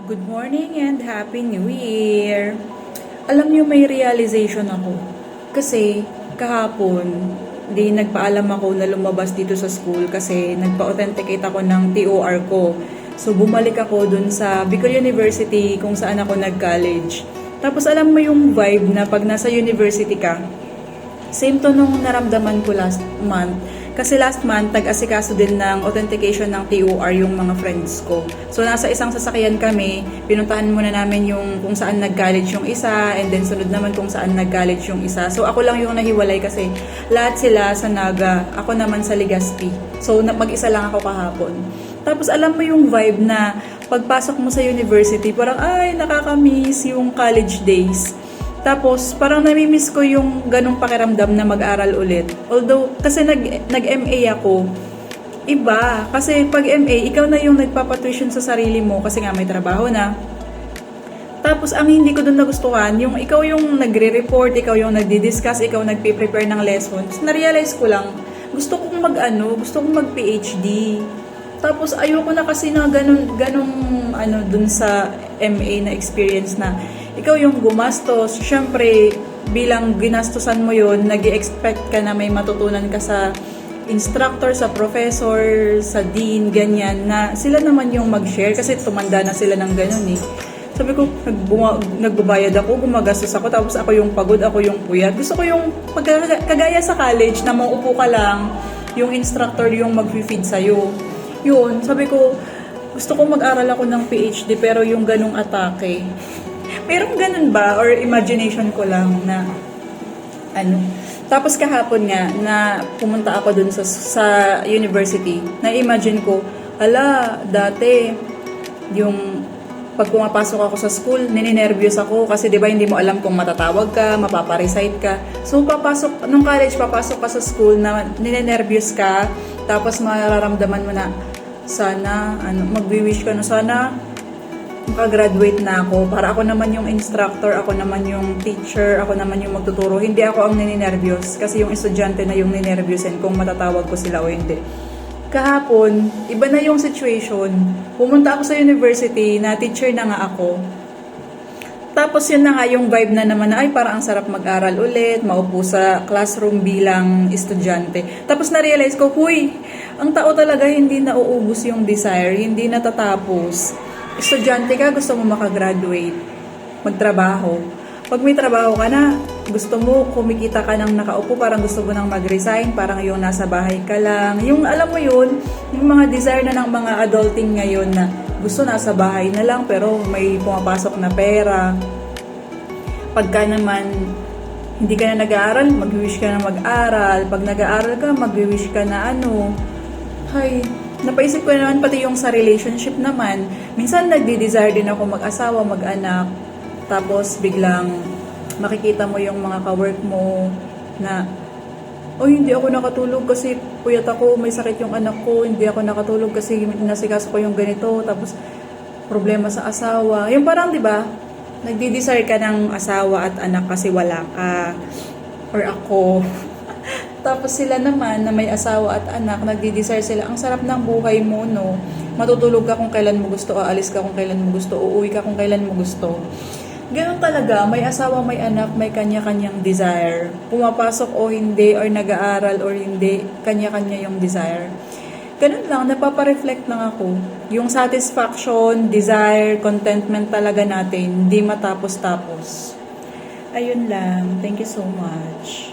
Good morning and Happy New Year! Alam niyo, may realization ako. Kasi kahapon, di nagpaalam ako na lumabas dito sa school kasi nagpa-authenticate ako ng TOR ko. So bumalik ako dun sa Bicol University kung saan ako nag-college. Tapos alam mo yung vibe na pag nasa university ka, same to nung naramdaman ko last month. Kasi last month, nag-asikaso din ng authentication ng TOR yung mga friends ko. So, nasa isang sasakyan kami, pinuntahan muna namin yung kung saan nag-college yung isa, and then sunod naman kung saan nag-college yung isa. So, ako lang yung nahiwalay kasi lahat sila sa Naga, ako naman sa Legazpi. So, mag-isa lang ako kahapon. Tapos, alam mo yung vibe na pagpasok mo sa university, parang, ay, nakakamiss yung college days. Tapos, parang nami-miss ko yung ganong pakiramdam na mag-aral ulit. Although, kasi nag-MA ako, iba. Kasi pag MA, ikaw na yung nagpapatuition sa sarili mo kasi nga may trabaho na. Tapos, ang hindi ko doon nagustuhan, yung ikaw yung nagre-report, ikaw yung nagdi-discuss, ikaw nagpe-prepare ng lessons. Na-realize ko lang, gusto kong mag-PhD. Tapos, ayoko na kasi na ganong dun sa MA na experience na ikaw yung gumastos. Siyempre, bilang ginastosan mo yun, nag-expect ka na may matutunan ka sa instructor, sa professor, sa dean, ganyan, na sila naman yung mag-share kasi tumanda na sila ng ganun eh. Sabi ko, nagbabayad ako, gumagastos ako, tapos ako yung pagod, ako yung puyat. Gusto ko yung kagaya sa college na mauupo ka lang, yung instructor yung mag-feed sa'yo. Yun, sabi ko, gusto ko mag-aral ako ng PhD pero yung ganung atake. Merong ganun ba? Or imagination ko lang na Tapos kahapon nga na pumunta ako dun sa university, na-imagine ko, dati yung pag pumapasok ako sa school, nininervyos ako kasi 'di ba hindi mo alam kung matatawag ka, mapaparecite ka. So nung college papasok ka sa school na nininervyos ka, tapos mararamdaman mo na sana magwi-wish ka na sana makagraduate na ako para ako naman yung instructor, ako naman yung teacher, ako naman yung magtuturo. Hindi ako ang nininervyos kasi yung estudyante na yung ninervyosin kung matatawag ko sila o hindi. Kahapon, iba na yung situation. Pumunta ako sa university na teacher na nga ako. Tapos yun na nga yung vibe na naman na ay parang ang sarap mag-aral ulit, maupo sa classroom bilang estudyante. Tapos na-realize ko, ang tao talaga hindi nauubos yung desire, hindi natatapos. Estudyante ka, gusto mo makagraduate, magtrabaho. Pag may trabaho ka na, gusto mo kumikita ka ng nakaupo, parang gusto mo nang mag-resign, parang yung nasa bahay ka lang. Yung alam mo yun, yung mga desire na ng mga adulting ngayon na gusto nasa bahay na lang pero may pumapasok na pera. Pagka naman hindi ka na nag-aaral, mag-wish ka na mag-aral. Pag nag-aaral ka, mag-wish ka na napaisip ko naman pati yung sa relationship naman. Minsan nagdi-desire din ako mag-asawa, mag-anak. Tapos biglang makikita mo yung mga ka-work mo na hindi ako nakatulog kasi puyat ako, may sakit yung anak ko, hindi ako nakatulog kasi nasikaso ko yung ganito, tapos problema sa asawa. Yung parang 'di ba? Nagdi-desire ka ng asawa at anak kasi wala ka or ako. Tapos sila naman na may asawa at anak, nagdi-desire sila. Ang sarap ng buhay mo, no? Matutulog ka kung kailan mo gusto, aalis ka kung kailan mo gusto, uuwi ka kung kailan mo gusto. Ganun talaga, may asawa, may anak, may kanya-kanyang desire. Pumapasok o hindi, or nag-aaral or hindi, kanya-kanya yung desire. Ganun lang, napapareflect lang ako. Yung satisfaction, desire, contentment talaga natin, hindi matapos-tapos. Ayun lang. Thank you so much.